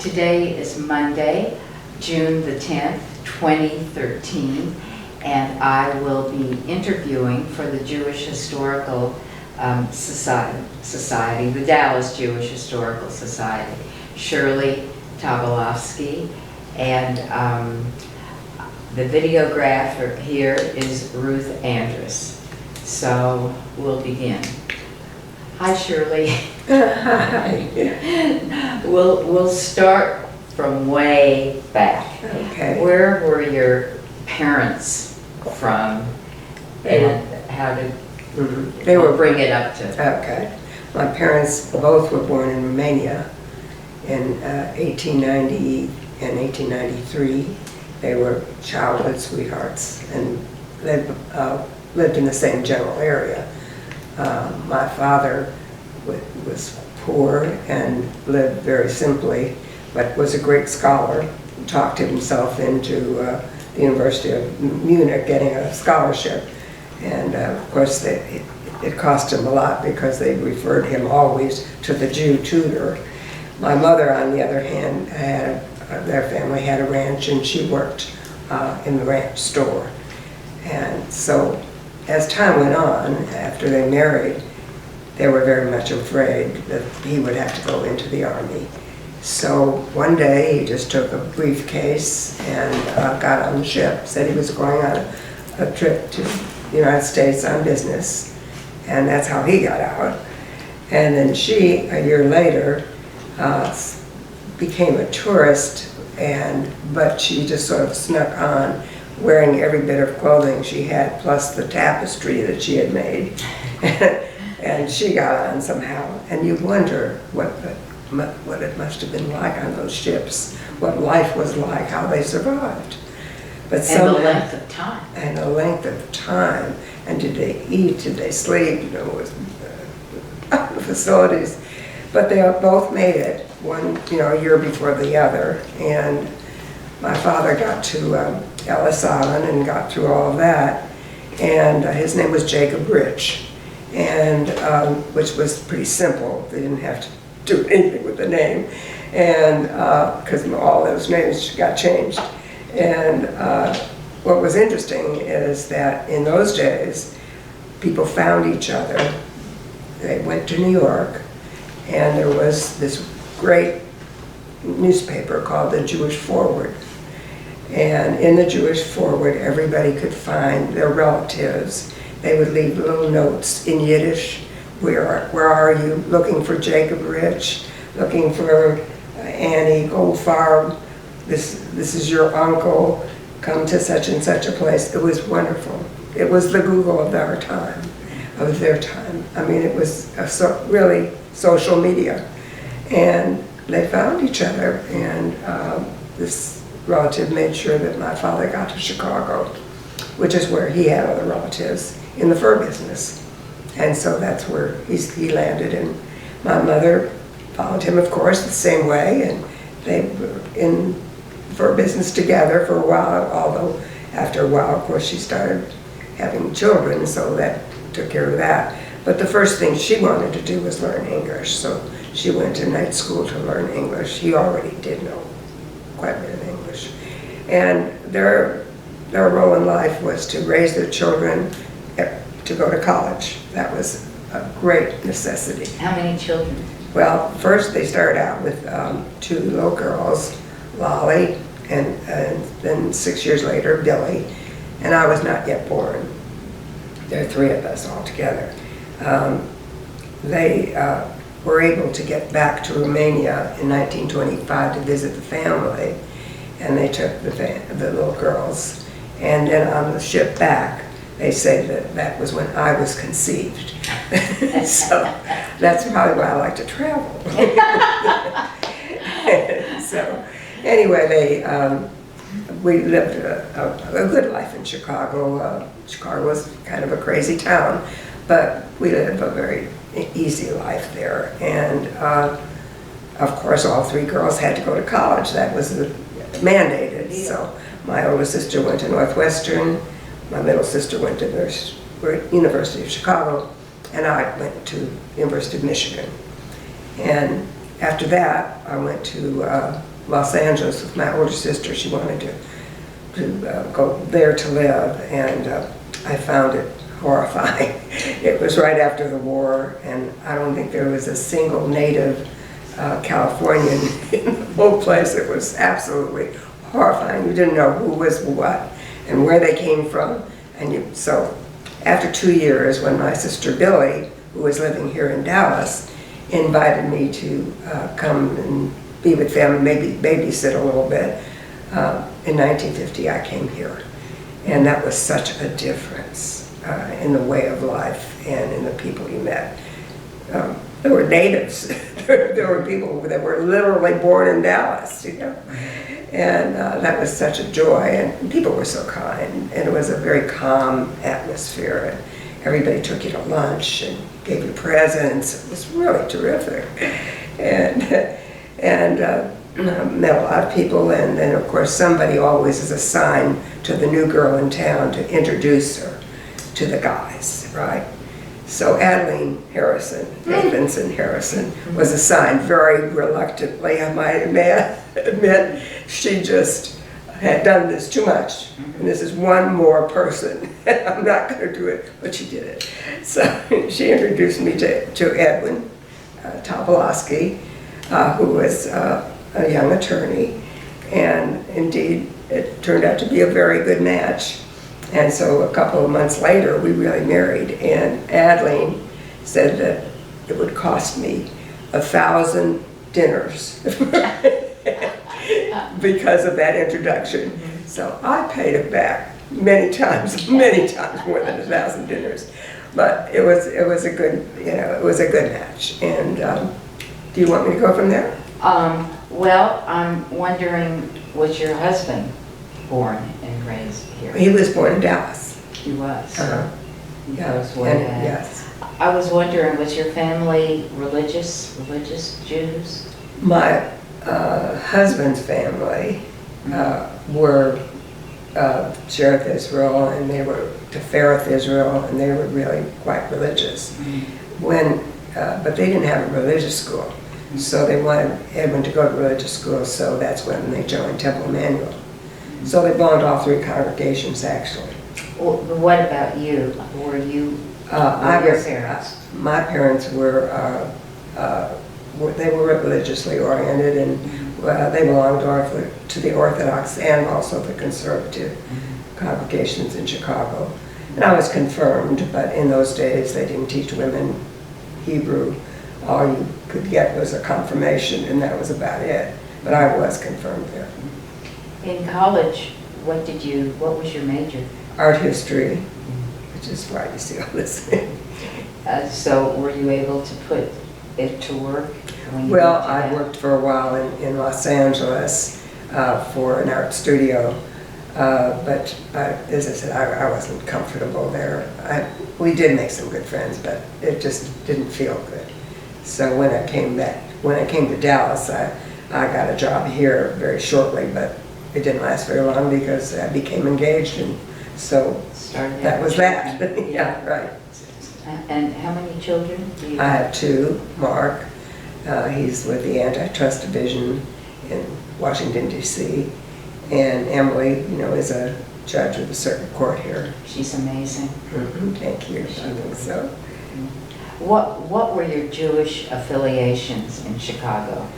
Today is Monday, June the 10th, 2013, and I will be interviewing for the Jewish Historical Society, the Dallas Jewish Historical Society, Shirley, Tobolowsky, and the videographer here is Ruth Andrus. So we'll begin. Hi, Shirley. Hi. We'll start from way back. Okay. Where were your parents from, and how did They were bring it up to? Okay. My parents both were born in Romania in 1890 and 1893. They were childhood sweethearts and lived in the same general area. My father was poor and lived very simply, but was a great scholar. Talked himself into the University of Munich getting a scholarship. And of course, it cost him a lot because they referred him always to the Jew tutor. My mother, on the other hand, their family had a ranch, and she worked in the ranch store. And so, as time went on, after they married, they were very much afraid that he would have to go into the army. So one day, he just took a briefcase and got on the ship, said he was going on a trip to the United States on business, and that's how he got out. And then she, a year later, became a tourist, but she just sort of snuck on, wearing every bit of clothing she had, plus the tapestry that she had made. And she got on somehow. And you wonder what it must have been like on those ships, what life was like, how they survived. But and the length of time. And the length of time. And did they eat? Did they sleep? You know, with facilities. But they both made it, one, a year before the other. And my father got to Ellis Island and got through all of that. And his name was Jacob Rich, and which was pretty simple. They didn't have to do anything with the name, and because all those names got changed. And what was interesting is that in those days, people found each other. They went to New York, and there was this great newspaper called the Jewish Forward. And in the Jewish Forward, everybody could find their relatives. They would leave little notes in Yiddish. Where are you? Looking for Jacob Rich, looking for Annie Goldfarb. This is your uncle. Come to such and such a place. It was wonderful. It was the Google of their time. I mean, it was really social media. And they found each other, and this relative made sure that my father got to Chicago, which is where he had other relatives in the fur business. And so that's where he landed. And my mother followed him, of course, the same way. And they were in fur business together for a while, although after a while, of course, she started having children, so that took care of that. But the first thing she wanted to do was learn English. So she went to night school to learn English. He already did know quite a bit of English. And their role in life was to raise their children to go to college. That was a great necessity. How many children? Well, first they started out with two little girls, Lolly, and then 6 years later, Billy. And I was not yet born. There are three of us all together. They were able to get back to Romania in 1925 to visit the family, and they took the little girls. And then on the ship back, they say that was when I was conceived. So that's probably why I like to travel. So anyway, we lived a good life in Chicago. Chicago was kind of a crazy town, but we lived a very easy life there. And of course, all three girls had to go to college. That was mandated. So my older sister went to Northwestern, my middle sister went to the University of Chicago, and I went to University of Michigan. And after that, I went to Los Angeles with my older sister. She wanted to go there to live, and I found it horrifying. It was right after the war, and I don't think there was a single native Californian in the whole place. It was absolutely horrifying. You didn't know who was what and where they came from. So after 2 years, when my sister Billy, who was living here in Dallas, invited me to come and be with them, maybe babysit a little bit, in 1950 I came here. And that was such a difference in the way of life and in the people you met. There were natives. There were people that were literally born in Dallas, you know. And that was such a joy, and people were so kind, and it was a very calm atmosphere, and everybody took you to lunch and gave you presents. It was really terrific. And met a lot of people, and then of course somebody always is assigned to the new girl in town to introduce her to the guys, right? So Adeline Harrison, Nathanson Harrison, was assigned very reluctantly, I might admit. She just had done this too much, and this is one more person. I'm not going to do it, but she did it. So she introduced me to Edwin Tobolowsky, who was a young attorney, and indeed it turned out to be a very good match. And so a couple of months later, we really married, and Adeline said that it would cost me 1,000 dinners because of that introduction. So I paid it back many times more than 1,000 dinners. But it was a good, it was a good match. And do you want me to go from there? Well, I'm wondering, was your husband born and raised here? He was born in Dallas. He was. Yeah. Yes. I was wondering, was your family religious Jews? My husband's family were Shereth Israel, and they were Tefereth Israel, and they were really quite religious. But they didn't have a religious school, so they wanted Edwin to go to religious school, so that's when they joined Temple Emmanuel. So they belonged to all three congregations, actually. Well, what about you? Were you your parents? My parents were they were religiously oriented, and they belonged to the Orthodox and also the conservative congregations in Chicago. And I was confirmed, but in those days they didn't teach women Hebrew. All you could get was a confirmation, and that was about it. But I was confirmed there. In college, what was your major? Art history, which is why you see all this. So were you able to put it to work? Well, I worked for a while in Los Angeles for an art studio, but as I said, I wasn't comfortable there. We did make some good friends, but it just didn't feel good. So when I came to Dallas, I got a job here very shortly, but it didn't last very long because I became engaged, and so that was that. Yeah, right. And how many children do you have? I have two. Mark, he's with the Antitrust Division in Washington, D.C., and Emily, is a judge of the circuit court here. She's amazing. Thank you. I think so. What were your Jewish affiliations in Chicago?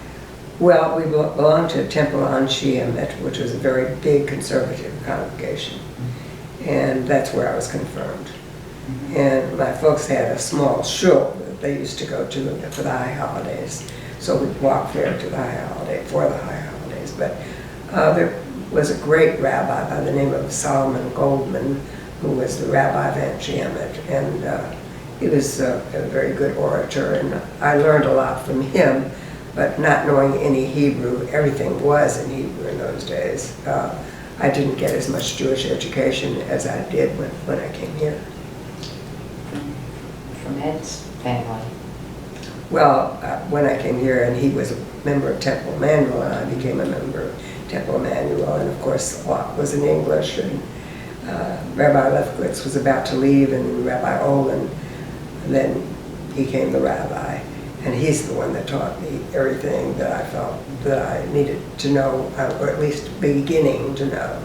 Well, we belonged to Temple Anshiamet, which was a very big conservative congregation, and that's where I was confirmed. And my folks had a small shul that they used to go to for the high holidays, so we'd walk there to the high holidays. But there was a great rabbi by the name of Solomon Goldman, who was the rabbi of Anshiamet, and he was a very good orator, and I learned a lot from him. But not knowing any Hebrew, everything was in Hebrew in those days. I didn't get as much Jewish education as I did when I came here. From Ed's family? Well, when I came here, and he was a member of Temple Emmanuel, and I became a member of Temple Emmanuel, and of course a lot was in English, and Rabbi Lefkowitz was about to leave, and Rabbi Olin then became the rabbi. And he's the one that taught me everything that I felt that I needed to know, or at least beginning to know.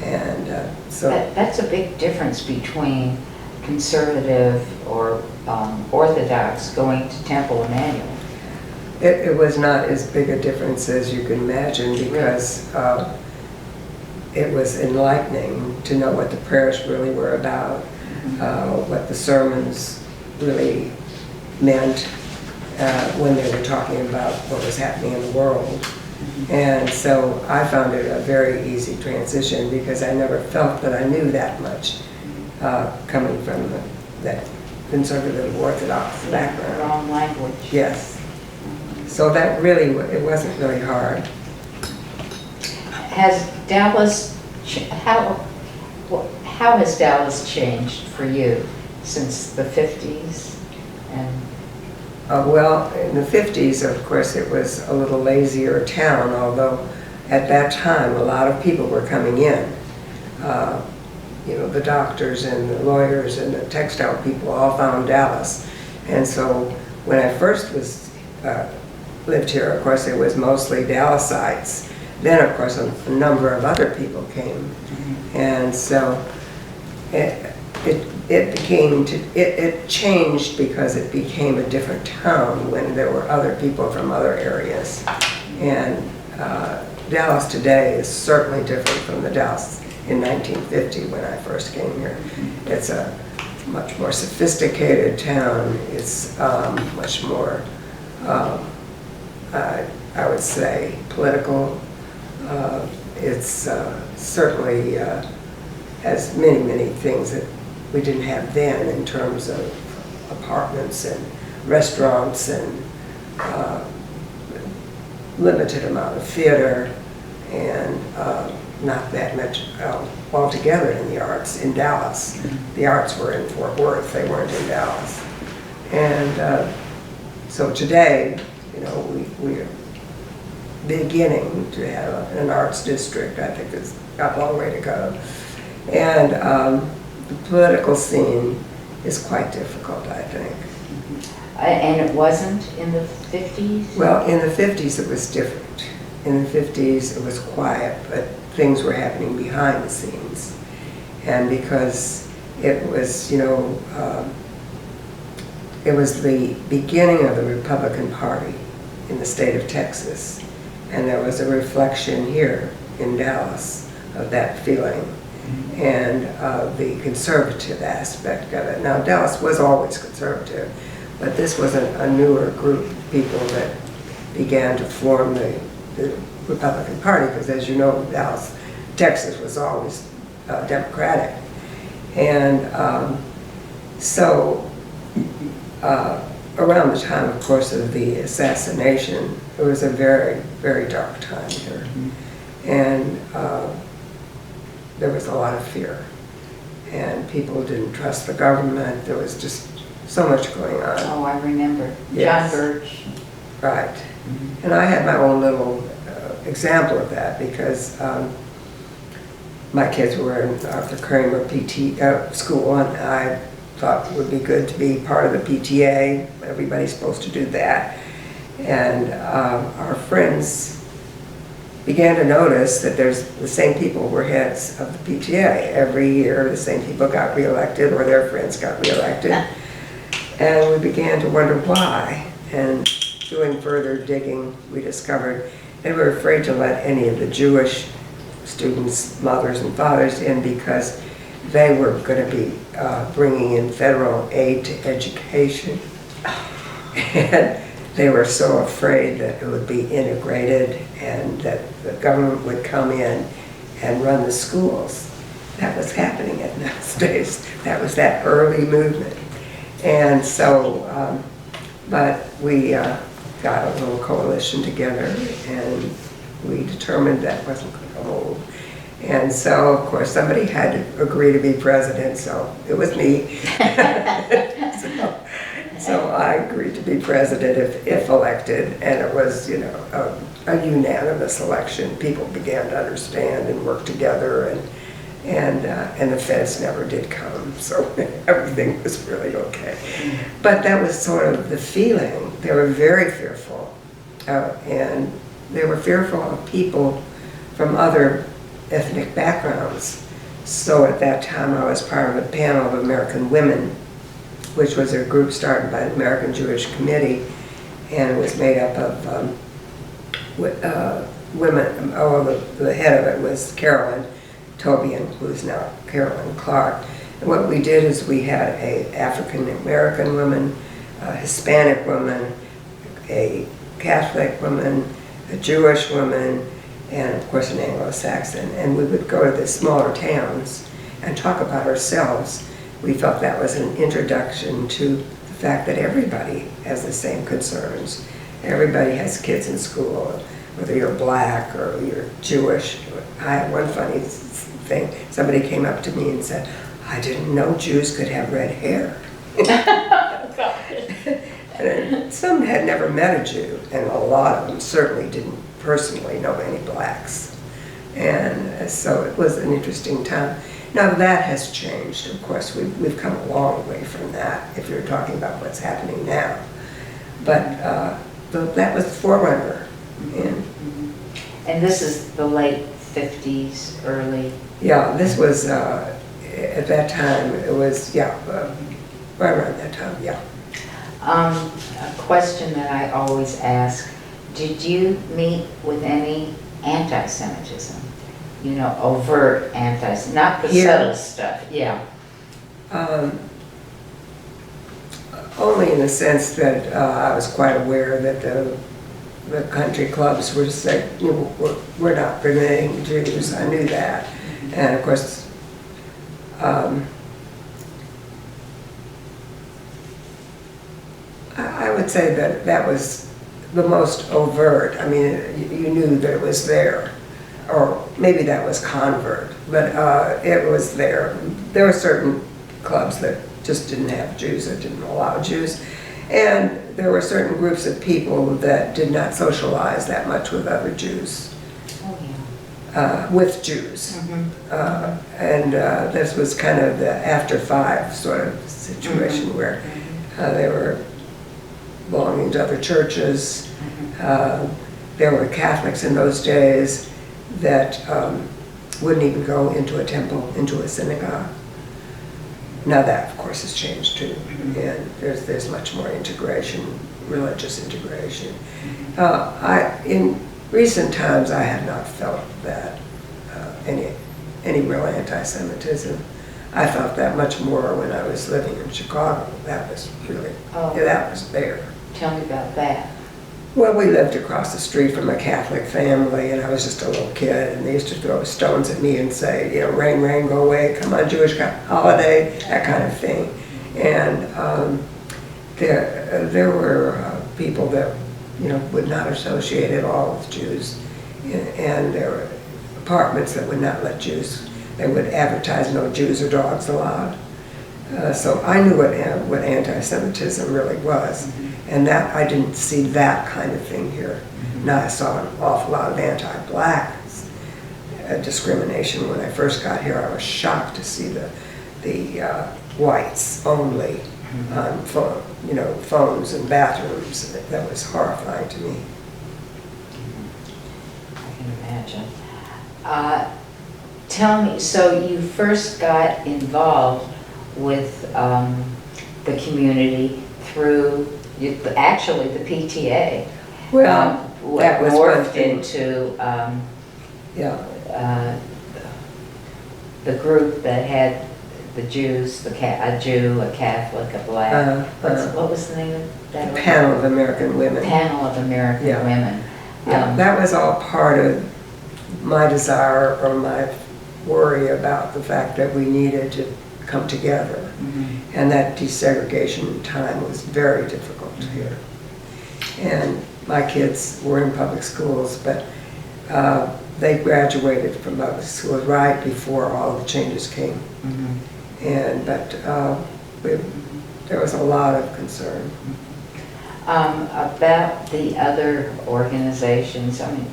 And so That's a big difference between conservative or Orthodox going to Temple Emmanuel. it was not as big a difference as you can imagine, because it was enlightening to know what the prayers really were about, what the sermons really meant when they were talking about what was happening in the world. And so I found it a very easy transition, because I never felt that I knew that much coming from that conservative Orthodox background. Wrong language. Yes. So that really, it wasn't really hard. Has Dallas, how has Dallas changed for you since the 50s? And Well, in the 50s, of course, it was a little lazier town, although at that time a lot of people were coming in. The doctors and the lawyers and the textile people all found Dallas. And so when I first lived here, of course, it was mostly Dallasites. Then, of course, a number of other people came. And so it changed because it became a different town when there were other people from other areas. And Dallas today is certainly different from the Dallas in 1950 when I first came here. It's a much more sophisticated town. It's much more, I would say, political. It's certainly has many, many things that we didn't have then in terms of apartments and restaurants and limited amount of theater, and not that much altogether in the arts in Dallas. The arts were in Fort Worth, they weren't in Dallas. And so today, we are beginning to have an arts district. I think it's got a long way to go. And the political scene is quite difficult, I think. And it wasn't in the 50s? Well, in the 50s it was different. In the 50s it was quiet, but things were happening behind the scenes. And because it was, it was the beginning of the Republican Party in the state of Texas. And there was a reflection here in Dallas of that feeling and the conservative aspect of it. Now, Dallas was always conservative, but this was a newer group of people that began to form the Republican Party, because as you know, Dallas, Texas was always Democratic. And so around the time, of course, of the assassination, it was a very, very dark time here. And there was a lot of fear. And people didn't trust the government. There was just so much going on. Oh, I remember. Yes. John Birch. Right. And I had my own little example of that, because my kids were in Arthur Kramer PT school, and I thought it would be good to be part of the PTA. Everybody's supposed to do that. And our friends began to notice that the same people were heads of the PTA. Every year, the same people got reelected, or their friends got reelected. And we began to wonder why. And doing further digging, we discovered they were afraid to let any of the Jewish students, mothers and fathers, in, because they were going to be bringing in federal aid to education. And they were so afraid that it would be integrated and that the government would come in and run the schools. That was happening in those days. That was that early movement. And so, but we got a little coalition together, and we determined that wasn't going to hold. And so, of course, somebody had to agree to be president, so it was me. So I agreed to be president if elected, and it was, a unanimous election. People began to understand and work together, and the feds never did come, so everything was really okay. But that was sort of the feeling. They were very fearful, and they were fearful of people from other ethnic backgrounds. So at that time I was part of a panel of American women, which was a group started by the American Jewish Committee, and it was made up of women. The head of it was Carolyn Tobian, who's now Carolyn Clark. And what we did is we had a African American woman, a Hispanic woman, a Catholic woman, a Jewish woman, and of course an Anglo-Saxon. And we would go to the smaller towns and talk about ourselves. We felt that was an introduction to the fact that everybody has the same concerns. Everybody has kids in school, whether you're black or you're Jewish. I had one funny thing. Somebody came up to me and said, "I didn't know Jews could have red hair." And some had never met a Jew, and a lot of them certainly didn't personally know any blacks. And so it was an interesting time. Now that has changed, of course. We've come a long way from that, if you're talking about what's happening now. But that was the forerunner. And this is the late 50s, early? Yeah, this was, at that time, it was, right around that time, yeah. A question that I always ask, did you meet with any anti-Semitism? You know, overt anti-Semitism, not the subtle stuff, yeah. Only in the sense that I was quite aware that the country clubs were saying, you know, we're not permitting Jews. I knew that. And of course, I would say that that was the most overt. I mean, you knew that it was there. Or maybe that was convert, but it was there. There were certain clubs that just didn't have Jews, that didn't allow Jews. And there were certain groups of people that did not socialize that much with other Jews, with Jews. And this was kind of the after five sort of situation where they were belonging to other churches. There were Catholics in those days that wouldn't even go into a temple, into a synagogue. Now that, of course, has changed too, and there's much more integration, religious integration. In recent times, I have not felt that any real anti-Semitism. I felt that much more when I was living in Chicago. That was really, that was there. Tell me about that. Well, we lived across the street from a Catholic family, and I was just a little kid, and they used to throw stones at me and say, you know, rain, rain, go away, come on, Jewish holiday, that kind of thing. And there were people that, you know, would not associate at all with Jews, and there were apartments that would not let Jews. They would advertise no Jews or dogs allowed. So I knew what anti-Semitism really was. And that I didn't see that kind of thing here. Now I saw an awful lot of anti-black discrimination when I first got here. I was shocked to see the whites only on phones and bathrooms. That was horrifying to me. I can imagine. Tell me, so you first got involved with the community through actually the PTA. Well, that was morphed into the group that had the Jews, a Jew, a Catholic, a black. What was the name of that? The Panel of American Women. Panel of American Women. Yeah, that was all part of my desire or my worry about the fact that we needed to come together. And that desegregation time was very difficult here. And my kids were in public schools, but they graduated from public schools right before all the changes came. But there was a lot of concern. About the other organizations, I mean,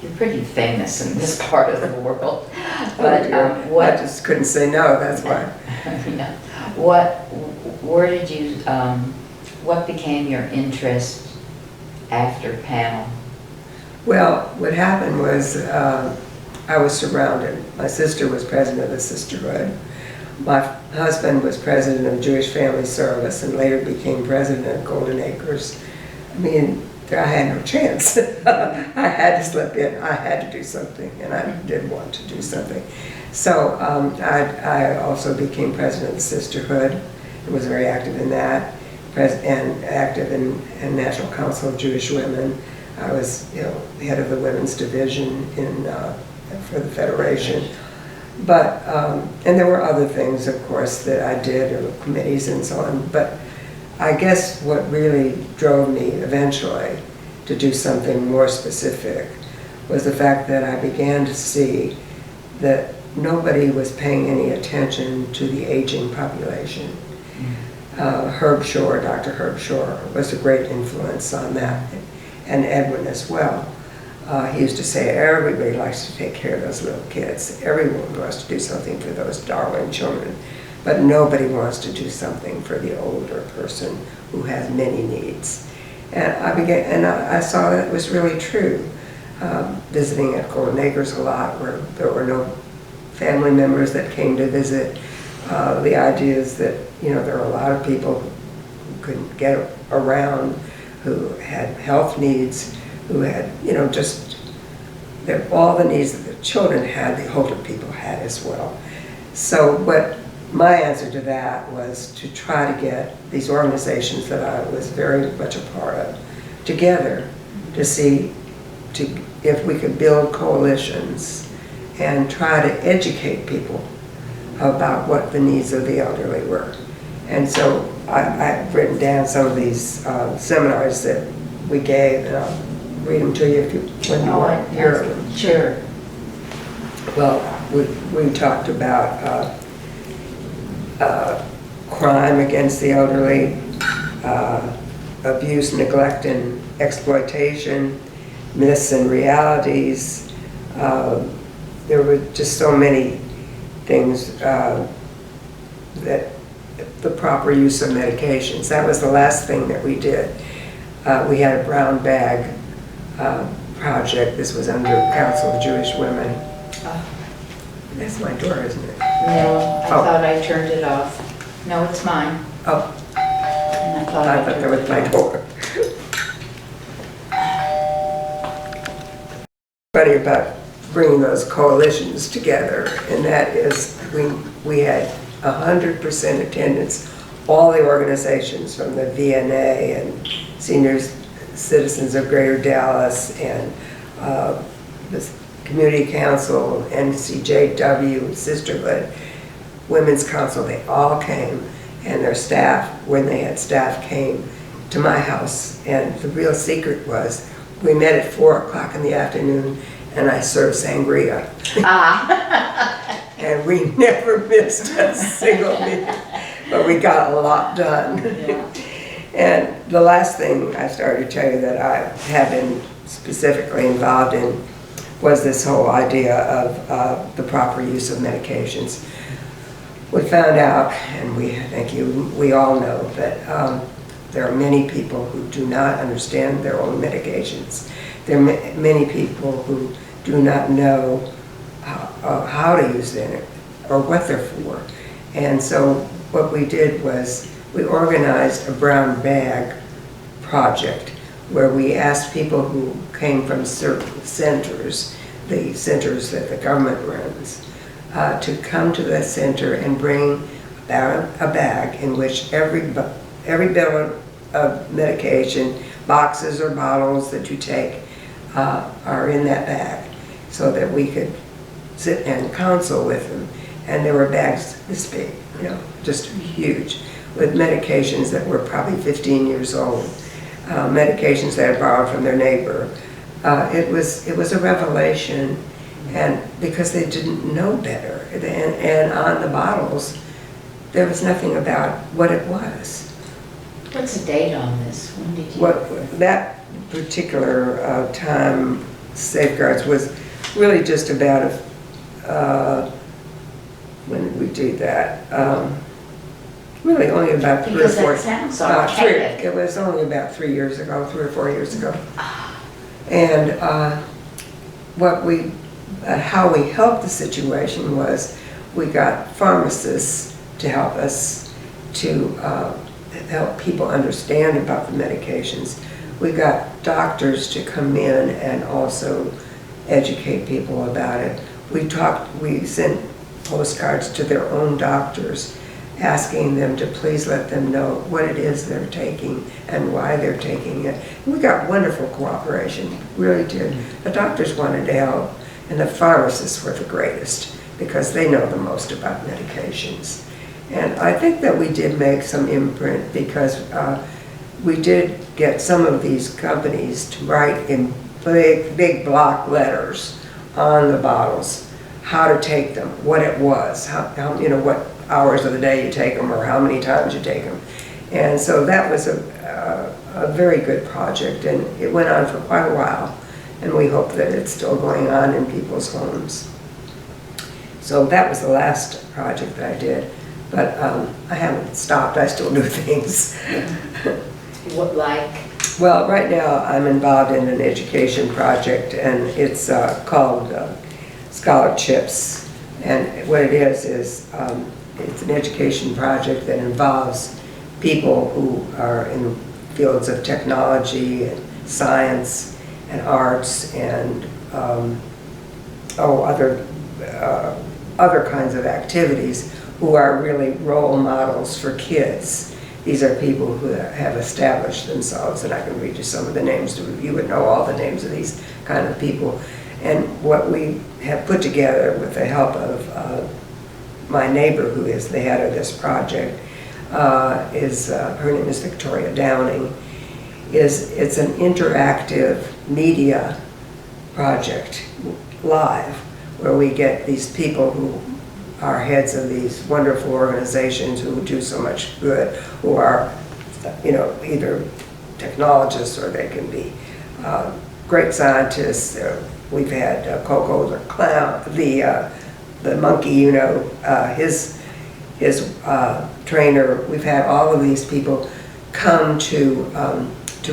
you're pretty famous in this part of the world. But I just couldn't say no, that's why. Where did you, what became your interest after panel? Well, what happened was I was surrounded. My sister was president of the sisterhood. My husband was president of Jewish Family Service and later became president of Golden Acres. I mean, I had no chance. I had to slip in. I had to do something, and I did want to do something. So I also became president of the sisterhood and was very active in that, and active in National Council of Jewish Women. I was, head of the women's division for the Federation. But, and there were other things, of course, that I did, or committees and so on. But I guess what really drove me eventually to do something more specific was the fact that I began to see that nobody was paying any attention to the aging population. Herb Shore, Dr. Herb Shore, was a great influence on that, and Edwin as well. He used to say, everybody likes to take care of those little kids. Everyone wants to do something for those darling children, but nobody wants to do something for the older person who has many needs. And I saw that it was really true. Visiting at Golden Acres a lot, where there were no family members that came to visit. The idea is that, there are a lot of people who couldn't get around, who had health needs, who had, just all the needs that the children had, the older people had as well. So my answer to that was to try to get these organizations that I was very much a part of together to see if we could build coalitions and try to educate people about what the needs of the elderly were. And so I've written down some of these seminars that we gave, and I'll read them to you when you want to hear them. Sure. Well, we talked about crime against the elderly, abuse, neglect, and exploitation, myths and realities. There were just so many things that the proper use of medications. That was the last thing that we did. We had a brown bag project. This was under Council of Jewish Women. That's my door, isn't it? No, I thought I turned it off. No, it's mine. Oh, And I thought that was my door. Funny about bringing those coalitions together, and that is we had 100% attendance. All the organizations from the VNA and Seniors Citizens of Greater Dallas and the Community Council, NCJW, Sisterhood, Women's Council, they all came, and their staff, when they had staff, came to my house. And the real secret was we met at 4 o'clock in the afternoon, and I served sangria. And we never missed a single meeting, but we got a lot done. Yeah. And the last thing I started to tell you that I have been specifically involved in was this whole idea of the proper use of medications. We found out, and we all know, that there are many people who do not understand their own medications. There are many people who do not know how to use them or what they're for. And so what we did was we organized a brown bag project where we asked people who came from certain centers, the centers that the government runs, to come to the center and bring a bag in which every bill of medication, boxes or bottles that you take, are in that bag, so that we could sit and counsel with them. And there were bags this big, just huge, with medications that were probably 15 years old, medications they had borrowed from their neighbor. It was a revelation, and because they didn't know better. And on the bottles, there was nothing about what it was. What's the date on this? When did you? That particular time, safeguards, was really just about when did we do that? Really only about 3 or 4. Because that sounds archaic. It was only about 3 years ago, 3 or 4 years ago. And how we helped the situation was we got pharmacists to help us to help people understand about the medications. We got doctors to come in and also educate people about it. We sent postcards to their own doctors asking them to please let them know what it is they're taking and why they're taking it. And we got wonderful cooperation, really did. The doctors wanted to help, and the pharmacists were the greatest because they know the most about medications. And I think that we did make some imprint because we did get some of these companies to write in big block letters on the bottles how to take them, what it was, how what hours of the day you take them or how many times you take them. And so that was a very good project, and it went on for quite a while, and we hope that it's still going on in people's homes. So that was the last project that I did, but I haven't stopped. I still do things. What like? Well, right now I'm involved in an education project, and it's called Scholarships. And what it is it's an education project that involves people who are in fields of technology and science and arts and other kinds of activities, who are really role models for kids. These are people who have established themselves, and I can read you some of the names. You would know all the names of these kind of people. And what we have put together with the help of my neighbor, who is the head of this project, her name is Victoria Downing, it's an interactive media project, live, where we get these people who are heads of these wonderful organizations who do so much good, who are, either technologists or they can be great scientists. We've had Coco the clown, the monkey, his trainer. We've had all of these people come to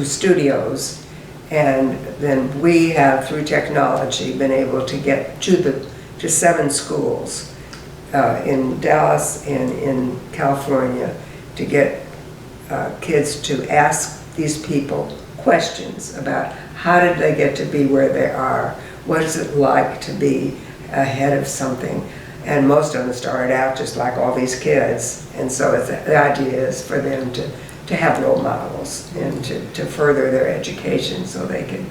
studios, and then we have, through technology, been able to get to 7 schools in Dallas and in California to get kids to ask these people questions about how did they get to be where they are, what is it like to be ahead of something. And most of them started out just like all these kids, and so the idea is for them to have role models and to further their education so they can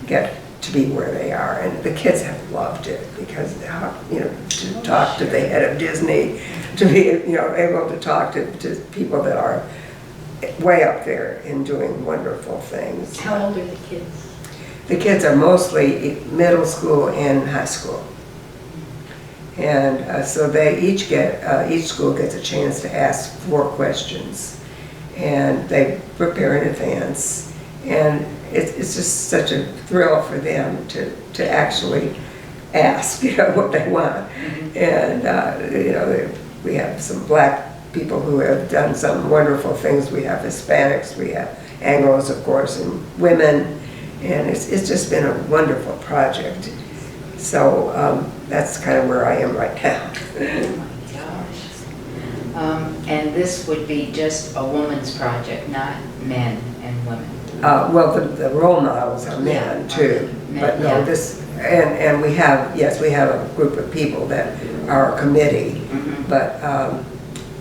get to be where they are. And the kids have loved it because, to talk to the head of Disney, to be, able to talk to people that are way up there and doing wonderful things. How old are the kids? The kids are mostly middle school and high school. And so they each school gets a chance to ask 4 questions, and they prepare in advance. And it's just such a thrill for them to actually ask, what they want. And, we have some black people who have done some wonderful things. We have Hispanics, we have Anglos, of course, and women. And it's just been a wonderful project. So that's kind of where I am right now. Oh my gosh. And this would be just a woman's project, not men and women. Well, the role models are men too, but no, and we have a group of people that are a committee, but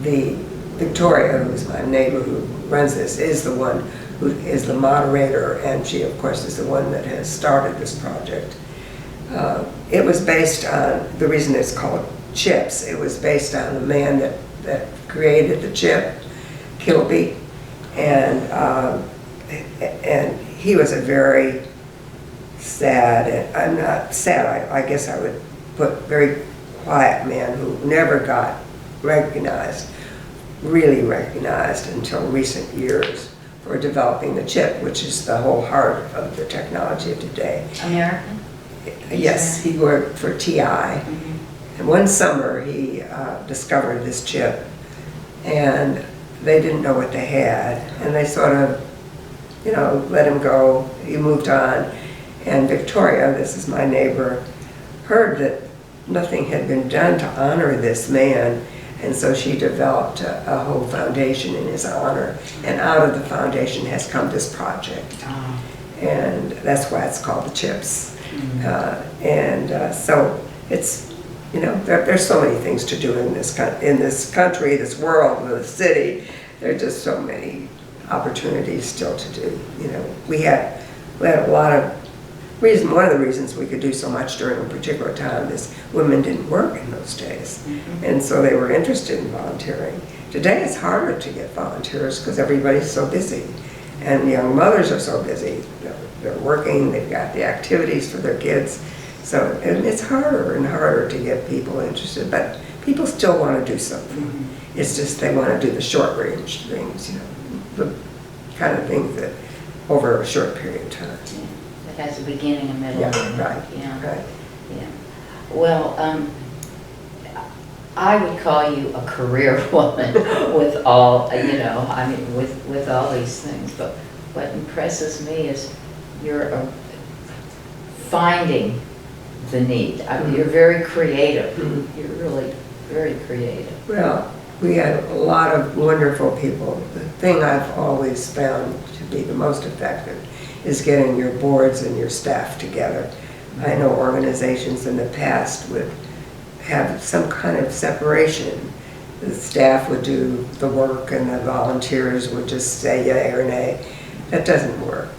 the Victoria, who's my neighbor who runs this, is the one who is the moderator, and she, of course, is the one that has started this project. It was based on, the reason it's called CHIPS, it was based on the man that created the chip, Kilby, and he was a very sad, and I'm not sad, I guess I would put very quiet man who never got really recognized until recent years for developing the chip, which is the whole heart of the technology of today. American? Yes, he worked for TI. And one summer he discovered this chip, and they didn't know what they had, and they sort of, let him go. He moved on, And Victoria, this is my neighbor, heard that nothing had been done to honor this man, and so she developed a whole foundation in his honor, and out of the foundation has come this project. And that's why it's called the Chips. So it's, you know, there's so many things to do in this country, this world, this city. There are just so many opportunities still to do. You know, we had a lot of reason. One of the reasons we could do so much during a particular time is women didn't work in those days, and so they were interested in volunteering. Today it's harder to get volunteers because everybody's so busy, and young mothers are so busy. They're working, they've got the activities for their kids, so it's harder and harder to get people interested, but people still want to do something. It's just they want to do the short range things, you know, the kind of things that over a short period of time. It has a beginning, a middle, Yeah, and right, yeah. right. Yeah. Well, I would call you a career woman with all, you know, I mean, with all these things, but what impresses me is you're finding the need. I mean, you're very creative. You're really very creative. Well, we had a lot of wonderful people. The thing I've always found to be the most effective is getting your boards and your staff together. I know organizations in the past would have some kind of separation. The staff would do the work and the volunteers would just say yay or nay. That doesn't work.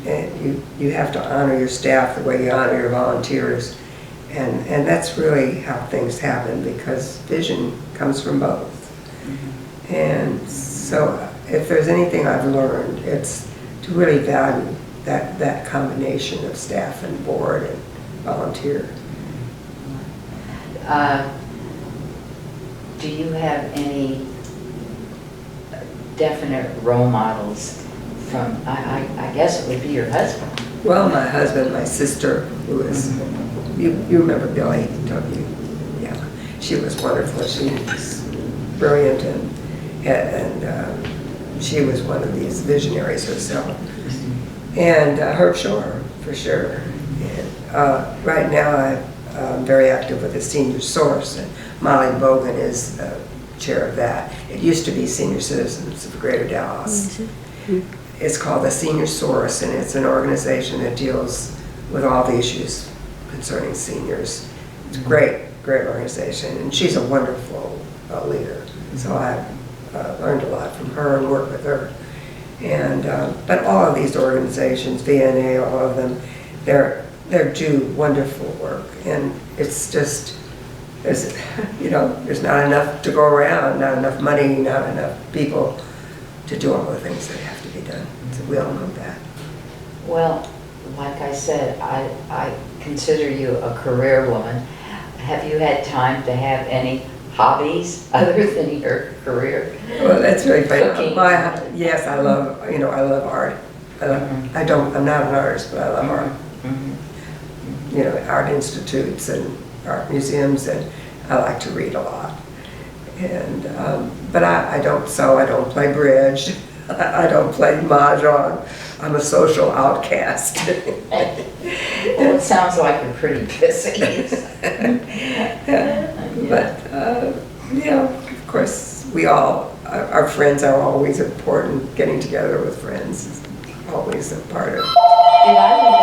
And you have to honor your staff the way you honor your volunteers. And that's really how things happen, because vision comes from both. And so if there's anything I've learned, it's to really value that combination of staff and board and volunteer. Do you have any definite role models from, I guess it would be your husband? Well, my husband, my sister, who is, you remember Billy, don't you? Yeah, she was wonderful. She was brilliant, and she was one of these visionaries herself. And Herb Shore, for sure. And right now I'm very active with the Senior Source, and Molly Bogan is chair of that. It used to be Senior Citizens of Greater Dallas. It's called the Senior Source, and it's an organization that deals with all the issues concerning seniors. It's a great organization, and she's a wonderful leader. So I've learned a lot from her and worked with her. And but all of these organizations, VNA, all of them, they do wonderful work, and it's just there's there's not enough to go around, not enough money, not enough people to do all the things that have to be done. So we all know that. Well, like I said, I consider you a career woman. Have you had time to have any hobbies other than your career? Well, that's very funny. Cooking. Yes, I love art. I'm not an artist, but I love art. You know, art institutes and art museums, and I like to read a lot. And but I don't sew. I don't play bridge. I don't play mahjong. I'm a social outcast. Well, it sounds like you're pretty busy. But of course, our friends are always important. Getting together with friends is always a part of. Did I